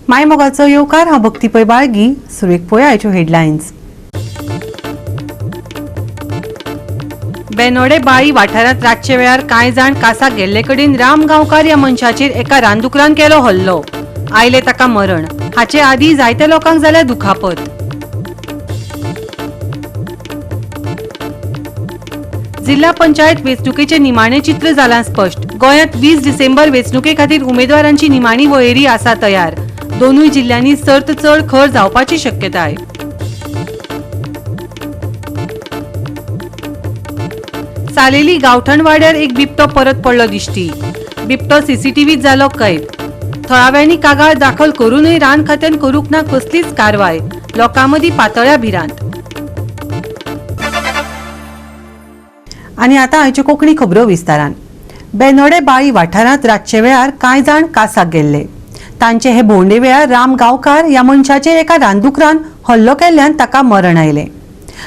मायमोगाचो येवकार हांव भक्ती पै बाळगी. सुरेख पळया आयच्यो हेडलायन्स. बेनोडे बाळी वाठारांत रातचे वेळार कांय जाण कासाक गेल्ले कडेन राम गांवकार ह्या मनशाचेर एका रानदुकरान केलो हल्लो. आयले ताका मरण. हाचे आदीं जायत्या लोकांक जाल्या दुखापत. जिल्हा पंचायत वेंचणुकेचे निमाणे चित्र जालां स्पश्ट. गोंयांत 20 डिसेंबर वेंचणुके खातीर उमेदवारांची निमाणी वळेरी आसा तयार. दोनूय जिल्ल्यांनी सर्त चड खर जावपाची शक्यताय. सालेली गांवठण वाड्यार एक बिबटो परत पडलो दिश्टी. बिबटो सीसीटीव्हीत जालो कैद. थळाव्यांनी कागाळ दाखल करूनय रान खात्यान करूंक ना कसलीच कारवाय. लोकां मदीं पातळ्या भिरांत. आनी आतां आयच्यो कोंकणी खबरो विस्तारान. बेनोडे बाळी वाठारांत रातचे वेळार कांय जाण कासाक गेल्ले. तांचे हे भोंवडे वेळार राम गांवकार ह्या मनशाचेर एका रानदुकरान हल्लो केल्ल्यान ताका मरण आयलें.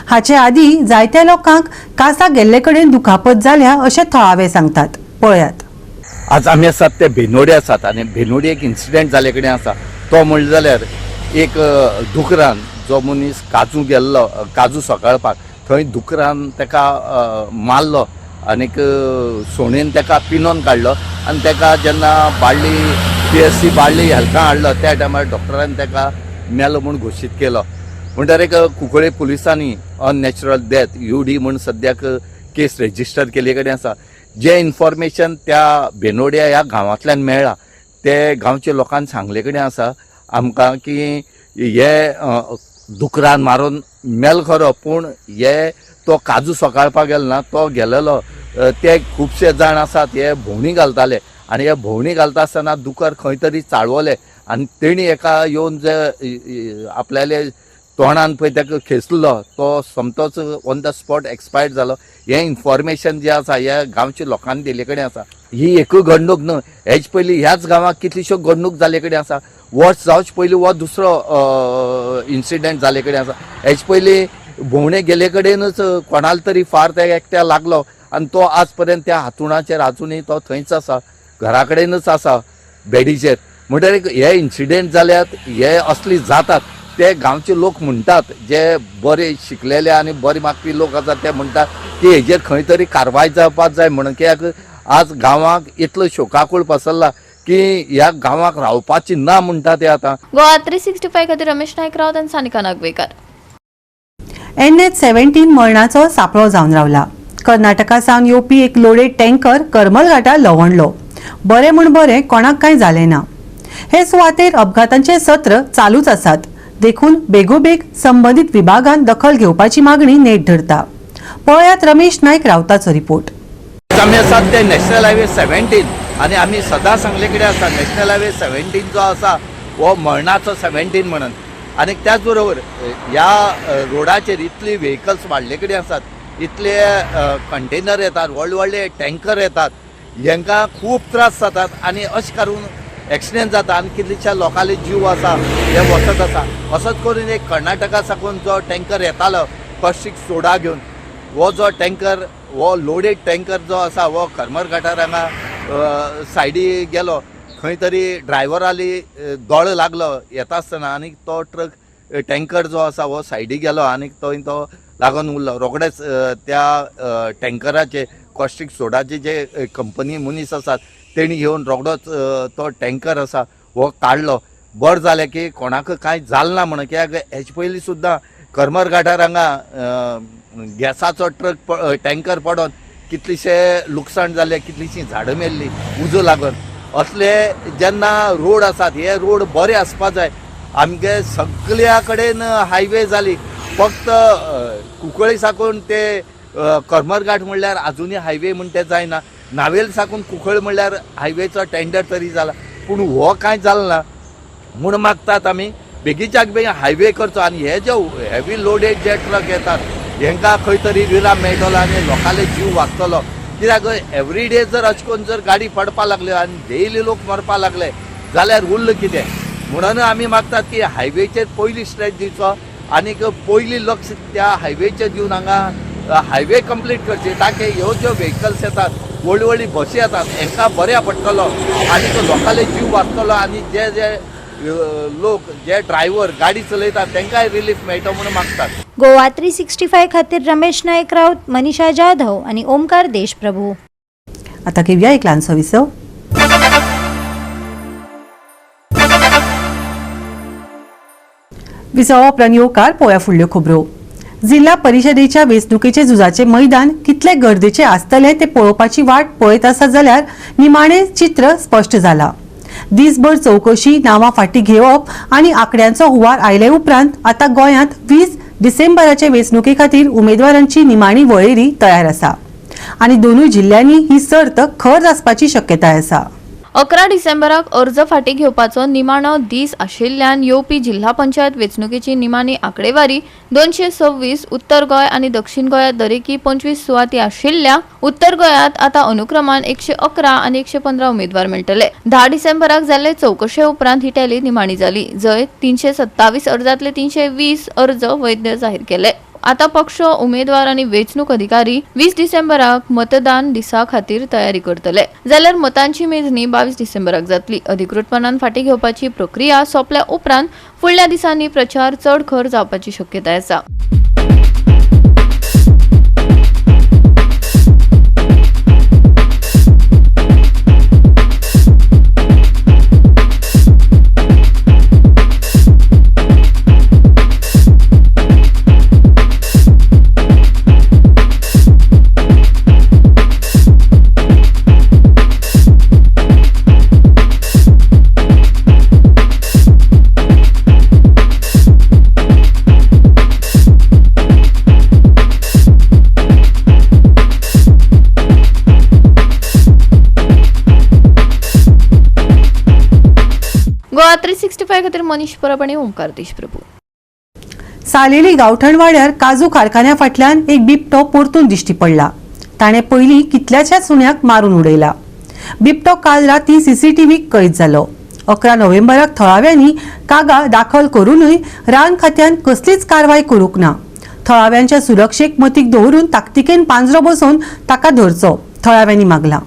हाचे आदीं जायत्या लोकांक कासाक गेल्ले कडेन दुखापत जाल्या अशें थळावे सांगतात. पळयात. आज आमी आसात ते बेनोडे आसात आनी बेनोडे एक इन्सिडेंट जाले कडेन आसा. तो म्हणले जाल्यार एक दुकरान जो मनीस काजू गेल्लो काजू सकाळपाक थंय दुकरान ताका मारलो आनीक सोणेन ताका पिनोन काडलो आनी ताका जेन्ना बाळ्ळी PSC बाळ्ळी हेल्थां हाडलो त्या टायमार डॉक्टरान ताका मेलो म्हूण घोशीत केलो. म्हणल्यार एक कुंकळे पुलिसांनी अननॅचरल डेथ UD म्हूण सद्याक केस रेजिस्टर केले कडेन आसा. जे इन्फॉर्मेशन त्या बेनोड्या ह्या गांवांतल्यान मेळ्ळा ते गांवच्या लोकांनी सांगले कडेन आसा आमकां की हे दुकरान मारून मेल खरो पूण हे तो काजू सकाळपाक गेलो ना तो गेलेलो ते खुबशे जाण आसात हे भोंवणी घालताले आनी हे भोंवणी घालता आसतना दुकर खंय तरी चाळवले आनी तेणी एका येवन जे आपल्याले तोंडान पळय ताका खेचलो तो समतोच ऑन द स्पॉट एक्सपायर्ड जालो. हें इन्फॉर्मेशन जें आसा ह्या गांवच्या लोकांनी दिले कडेन आसा. ही एकूय घडणूक न्हय, हेच पयलीं ह्याच गांवांत कितल्योश्यो घडणूक जाले कडेन आसा. वर्स जावचे पयलीं हो दुसरो इन्सिडेंट जाले कडेन आसा. हेच पयलीं भोंवणे गेले कडेनच कोणाल तरी फार त्या एकट्या लागलो आनी तो आज पर्यंत त्या हातुणाचेर आजुनूय तो थंयच आसा, घरा कडेनच आसा बेडीचेर. म्हणटकीर हे इन्सिडेंट जाल्यात हे असली जातात ते गांवचे लोक म्हणटात जे बरे शिकलेले आनी बरे मागपी लोक आसात ते म्हणटात की हेजेर खंय तरी कारवाय जावपाक जाय म्हणून. कित्याक आज गांवांक इतलो शोकाकूळ पसरला की ह्या गांवांक रावपाची ना म्हणटा ते आतां. गोवा 365 खातीर रमेश नायक रावत आनी सानिका नागवेकर. NH-17 मरणाचो सांपळो जावन रावला. कर्नाटका सावन येवपी एक लोडेड टँकर करमल घाटार लवंडलो. बरें म्हूण बरें कोणाक कांय जालें ना. हे सुवातेर अपघातांचे सत्र चालूच आसात. देखून बेगोबेग संबंधीत विभागान दखल घेवपाची मागणी नेट धरता. पळयात रमेश नायक रावताचो रिपोर्ट. आमी आसात ते नॅशनल हायवे 17 आनी आमी सदां सांगले कितें आसा नॅशनल हायवे 17 जो आसा हो मरणाचो 17 म्हणून. आनी त्याच बरोबर ह्या रोडाचेर इतली व्हेकल्स वाडले कडेन आसात, इतले कंटेनर येतात, व्हडले व्हडले टँकर येतात, हांकां खूब त्रास जातात आनी अशें करून एक्सिडेंट जाता आनी कितलेशा लोकांले जीव आसा हे वचत आसा. असोच करून एक कर्नाटका साकून जो टँकर येतालो कौशिक सोडा घेवन हो जो टँकर हो लोडेड टँकर जो आसा हो करमल घाटार हांगा सायडी गेलो. खंय तरी ड्रायव्हराली दोळ लागलो येता आसतना आनी तो ट्रक टँकर जो आसा हो सायडी गेलो आनी थंय तो लागून उरलो. रोखडेच त्या टँकराचे कौशिक सोडाचे जे कंपनी मनीस आसात तेणी घेवन रोखडोच तो टँकर आसा हो काडलो. बरें जालें की कोणाक कांय जालें ना म्हणून. कित्याक हेचे पयलीं सुद्दां करमल घाटार हांगा गॅसाचो ट्रक टँकर पडोन कितलीशे लुकसाण जालें, कितलीशीं झाडां मेल्लीं उजो लागून. असले जेन्ना रोड आसात हे रोड बरे आसपा जाय. आमगे सगळ्या कडेन हायवे जाली, फक्त कुंकळी साकून ते करमल घाट म्हणल्यार आजुनूय हायवे म्हण ते जायना. नावेल साकून कुंकळ म्हणल्यार हायवेचो टेंडर तरी जाला पूण हो कांय जालो ना म्हूण मागतात आमी बेगीच्याक बेगीन हायवे करचो. आनी हे जे हेवी लोडेड जे ट्रक येतात हांकां खंय तरी विराम मेळटलो आनी लोकांले जीव वाचतलो. कित्याक एवरीडे जर अशें करून जर गाडी पडपाक लागल्यो आनी डेली लोक मरपाक लागले जाल्यार उरलें कितें. म्हणून आमी मागतात की हायवेचेर पयली स्ट्रेच दिवचो आनीक पयली लक्ष त्या हायवेचेर दिवन हांगा हायवे कंप्लीट करची ताकी ह्यो ज्यो व्हेकल्स येतात व्हडली व्हडली बसी येतात हांकां बऱ्या पडटलो आनी लोकांले जीव वाचतलो आनी जे जे लोक जे ड्रायव्हर गाडी चलयतात तांकांय रिलीफ मेळटा म्हणून मागतात. गोवा 365 खातीर रमेश नायक राऊत, मनीषा जाधव आणि ओमकार देशप्रभू. आता घेऊया एक ल्हानसो विसव. विसवा उपरांत येवकार पळोवया फुडल्यो खबरो. जिल्हा परिषदेच्या वेंचणुकेचे झुजाचे मैदान कितले गर्देचे आसतले ते पळोवपाची वाट पळयत आसा जाल्यार निमाणें चित्र स्पश्ट जाला. दिसभर चौकशी, नावां फाटीं घेवप आनी आंकड्यांचो हुंवार आयले उपरांत आतां गोंयांत 20 डिसेंबराचे वेंचणुके खातीर उमेदवारांची निमाणी वळेरी तयार आसा आनी दोनूय जिल्ल्यांनी ही सर्त खर आसपाची शक्यताय आसा. 11 डिसेंबराक अर्ज फाटीं घेवपाचो निमाणो दीस आशिल्ल्यान येवपी जिल्हा पंचायत वेंचणुकेची निमाणी आंकडेवारी 226 उत्तर गोंय आनी दक्षिण गोंयांत दरेकी 25 सुवाती आशिल्ल्या उत्तर गोंयांत आतां अनुक्रमान 111 आनी 115 उमेदवार मेळटले. 10 डिसेंबराक जाल्ले चौकशे उपरांत ही टॅली निमाणी जाली, जंय 327 अर्जांतले 320 अर्ज वैध जाहीर केले. आता पक्ष, उमेदवार आणि वेंचणूक अधिकारी 20 डिसेंबराक मतदान दिसा खातीर तयारी करतले. जाल्यार मतांची मेजणी 22 डिसेंबराक जातली. अधिकृतपणान फाटीं घेवपाची प्रक्रिया सोंपल्या उपरांत फुडल्या दिसांनी प्रचार चड खर जावपाची शक्यताय आसा. गोवा 365 खातीर मनीष परब आनी ओमकार देशप्रभू. सालेली गावठण वाड्यार काजू कारखान्या फाटल्यान एक बिबटो परतून दिश्टी पडला. ताणे पयलीं कितल्याशाच सुण्याक मारून उडयला. बिबटो काल राती सीसीटीव्हीक कैद जालो. 11 नोव्हेंबराक थळाव्यांनी कागाळ दाखल करूनय रान खात्यान कसलीच कारवाय करूंक ना. थळाव्यांच्या सुरक्षेक मतीक दवरून ताकतिकेन पांजरो बसोवन ताका धरचो थळाव्यांनी मागला.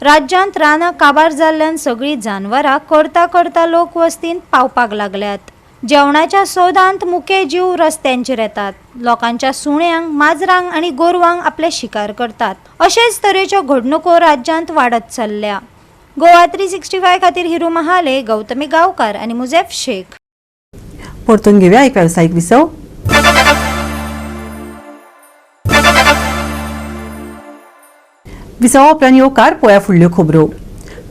राज्यांत रानां काबार जाल्ल्यान सगळीं जानवरां करता करता लोक वस्तींत पावपाक लागल्यात. जेवणाच्या सोदांत मुखे जीव रस्त्यांचेर येतात. लोकांच्या सुण्यांक, माजरांक आनी गोरवांक आपले शिकार करतात. अशेच तरेच्यो घडणुको राज्यांत वाडत चल्ल्या. गोवा 365 खातीर हिरू महाले, गौतमी गांवकार आनी मुजेफ शेख. परतून घेऊया एक व्यावसायिक विसव. विसवा उपरांत येवकार पळोवया फुडल्यो खबरो.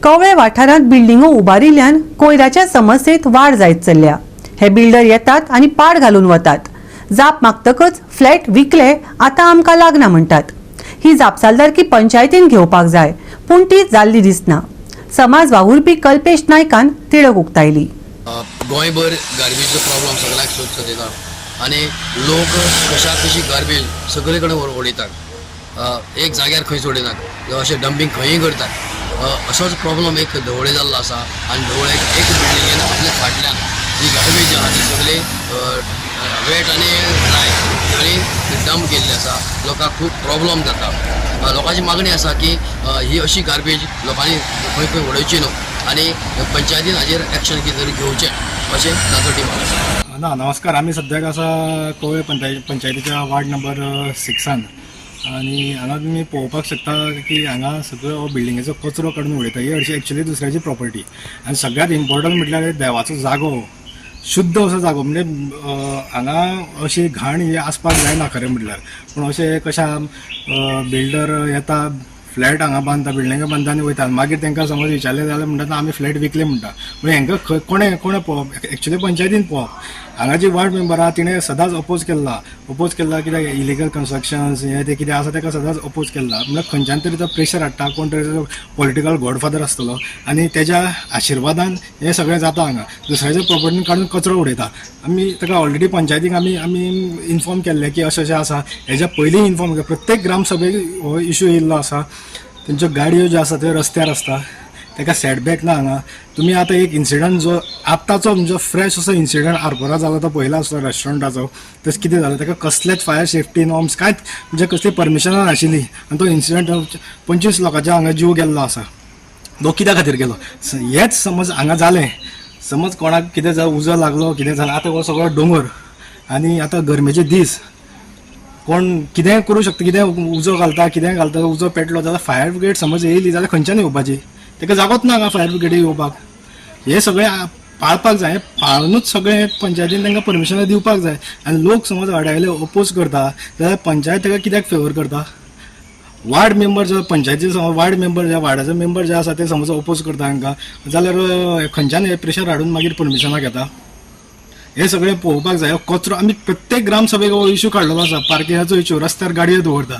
कवळे वाठारांत बिल्डिंगो उबारिल्ल्यान कोयराच्या समस्येत वाड जायत चल्ल्या. हे बिल्डर येतात आनी पाड घालून वतात. जाप मागतकच फ्लॅट विकले, आतां आमकां लागना म्हणटात. ही जापसालदारकी पंचायतीन घेवपाक जाय, पूण ती जाल्ली दिसना. समाज वावुरपी कल्पेश नायकान तिडक उक्तायली. गोंयभर गार्बेजचो प्रॉब्लम सगळ्याक सदयता आनी लोक कशी गार्बेज सगळे कडेन उडयतात. एक जाग्यार खंयच उडयनात, अशें डंपिंग खंयय करतात. असोच प्रॉब्लम एक धवळे जाल्लो आसा आनी धवळेक एक बिल्डिंगेन आपल्या फाटल्यान जी गार्बेज आहा ती सगळे वेट आनी ड्राय आनी डंप केल्ली आसा. लोकांक खूब प्रॉब्लम जाता. लोकांची मागणी आसा की ही अशी गार्बेज लोकांनी खंय खंय उडोवची न्हू आनी पंचायतीन हाजेर एक्शन कितें तरी घेवचें अशें ताचो डिमांड आसा. नमस्कार. आम्ही सद्याक आसा कवळे पंचायतीच्या वार्ड नंबर 6 आणि हांगा तुमी पळोवपाक शकता की हांगा सगळो बिल्डिंगेचो कचरो काडून उडयता. ही हरशी एक्चुली दुसऱ्याची प्रॉपर्टी आनी सगळ्यात इम्पॉर्टंट म्हटल्यार देवाचो जागो, शुद्ध असो जागो. म्हणजे हांगा अशी घाण ही आसपाक जायना खरें म्हटल्यार. पूण अशें कशें बिल्डर येता, फ्लॅट हांगा बांदता, बिल्डिंगा बांदता आनी वयता. मागीर तांकां समज विचारलें जाल्यार म्हणटा आमी फ्लॅट विकले म्हणटा. म्हणजे हांकां कोणे पळोवप, एक्चुली पंचायतीन पळोवप हांगा जी वार्ड मेंबर आहा तिणें सदांच अपोज केला कित्याक इलिगल कन्स्ट्रक्शन्स हें तें कितें आसा ताका सदांच अपोज केला. म्हणल्यार खंयच्यान तरी तो प्रेशर हाडटा, कोण तरी पॉलिटिकल गॉडफादर आसतलो आनी तेज्या आशिर्वादान हें सगळें जाता हांगा. दुसऱ्याच्या प्रॉपर्टीन काडून कचरो उडयता. आमी ताका ऑलरेडी पंचायतीक आमी इन्फॉर्म केल्लें की अशें आसा. हेज्या पयलीं इन्फॉर्म केलें. प्रत्येक ग्रामसभेक हो इशू येयल्लो आसा. तेंच्यो गाडयो ज्यो आसा त्यो रस्त्यार आसता, ताका सेटबॅक ना हांगा. तुमी आतां एक इन्सिडंट जो आतांचो म्हणजे फ्रेश असो इन्सिडंट आरपोरा जालो तो पयला आसलो रेस्टॉरंटाचो. तशें कितें जालें ताका कसलेच फायर सेफ्टी नॉर्म्स कांयच म्हणजे कसली परमिशनां नाशिल्ली आनी तो इन्सिडंट 25 लोकांचो हांगा जीव गेल्लो आसा. तो कित्या खातीर गेलो? हेच समज हांगा जालें, समज कोणाक कितें उजो लागलो कितें जालें, आतां हो सगळो दोंगर आनी आतां गरमेचे दीस, कोण कितेंय करूं शकता. कितें उजो घालता, कितें घालता, उजो पेटलो जाल्यार फायर ब्रिगेड समज येयली जाल्यार खंयच्यान येवपाची? ताका जागोच ना हांगा फायर ब्रिगेडी येवपाक. हे सगळें पाळपाक जाय. पाळूनच सगळें पंचायतीन तांकां परमिशनां दिवपाक जाय. आनी लोक समज वाड्यावयले ओपोज करता जाल्यार पंचायत ताका कित्याक फेवर करता? वार्ड मेंबर जो पंचायतीचो समज वार्ड मेंबर जे वार्डाचो मेंबर जे आसा ते समज ओपोज करता हांकां जाल्यार खंयच्यान हे प्रेशर हाडून मागीर परमिशनां घेता? हे सगळें पळोवपाक जाय. कचरो आमी प्रत्येक ग्रामसभेक हो इशू काडलेलो आसा. पार्किंगाचो इशू, रस्त्यार गाडयो दवरता.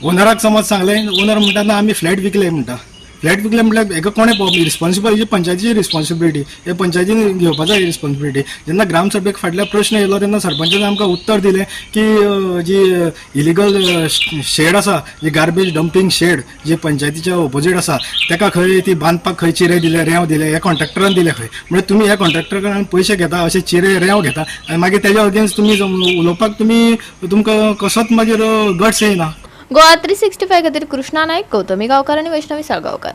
ओनराक समज सांगलें, ओनर म्हणटा ना आमी फ्लॅट विकले म्हणटा. फ्लॅट विकले म्हटल्यार हेका कोणें रिस्पॉन्सिबल? ही पंचायतीची रिस्पॉन्सिबिलिटी. हे पंचायतीन घेवपाचो ही रिस्पॉन्सिबिलिटी. जेन्ना ग्रामसभेक फाटल्या प्रश्न येयलो तेन्ना सरपंचान आमकां उत्तर दिलें की जी इलिगल शेड आसा, जी गार्बेज डंपिंग शेड जी पंचायतीच्या ऑपोजीट आसा, ताका खंय ती बांदपाक खंय चिरे दिले, रेंव दिले, हे कॉन्ट्रॅक्टरान दिले खंय. म्हणजे तुमी ह्या कॉन्ट्रॅक्टरान पयशे घेता, अशे चिरे रेंव घेता आनी मागीर तेज्या अगेन्स्ट तुमी उलोवपाक तुमकां कसोच मागीर गट्स येयना. गोवा 365 खातीर कृष्णा नायक, गौतमी गांवकार आणि वैष्णवी साळगांवकार.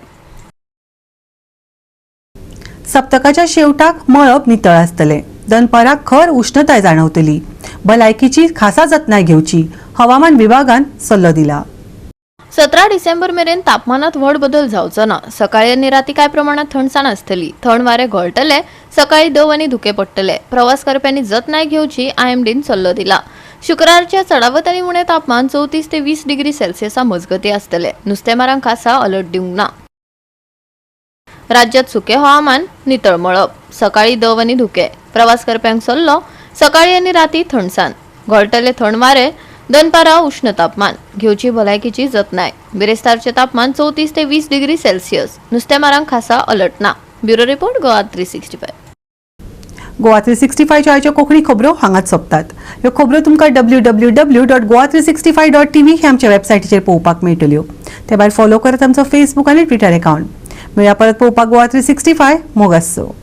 सप्तकाच्या शेवटाक मळब नितळ आसतलें. दनपाराक खर उष्णताय जाणवतली. भलायकीची खासा जतनाय घेवची, हवामान विभागान सल्लो दिला. 17 डिसेंबर मेरेन तापमानात व्हड बदल जावचो ना. सकाळी आनी राती कांय प्रमाणात थंडसाण आसतली. थंड वारे घोळटले. सकाळी दव आनी धुके पडटले. प्रवास करप्यांनी जतनाय घेवची, IMDन सल्लो दिला. शुक्रारच्या चडावत आनी उणें तापमान 34 ते 20 डिग्री सेल्सियसा मजगती आसतले. नुस्तेमारांक खासा अलर्ट दिवंक ना. राज्यात सुके हवामान, नितळ मळब. सकाळी दव आनी धुके. प्रवास करप्यांक सल्लो. सकाळी आनी राती थंडसाण. घोळटले थंड वारे. दनपारा उष्ण तापमान. घेवची भलायकीची जतनाय. बिरेस्तारचे तापमान 34 ते 20 डिग्री सेल्सियस. नुस्तेमारांक खासा अलर्ट ना. Bureau report, Goa 365. गोवा 365 च्या आयच्यो कोंकणी खबरो हांगाच सोंपतात. ह्यो खबरो तुमकां www.goa365.tv हे आमच्या वेबसायटीचेर पळोवपाक मेळटल्यो. ते भायर फॉलो करात आमचो फेसबूक आनी ट्विटर अकाउंट. मेळया परत पळोवपाक गोवा 365. मोग आसचो.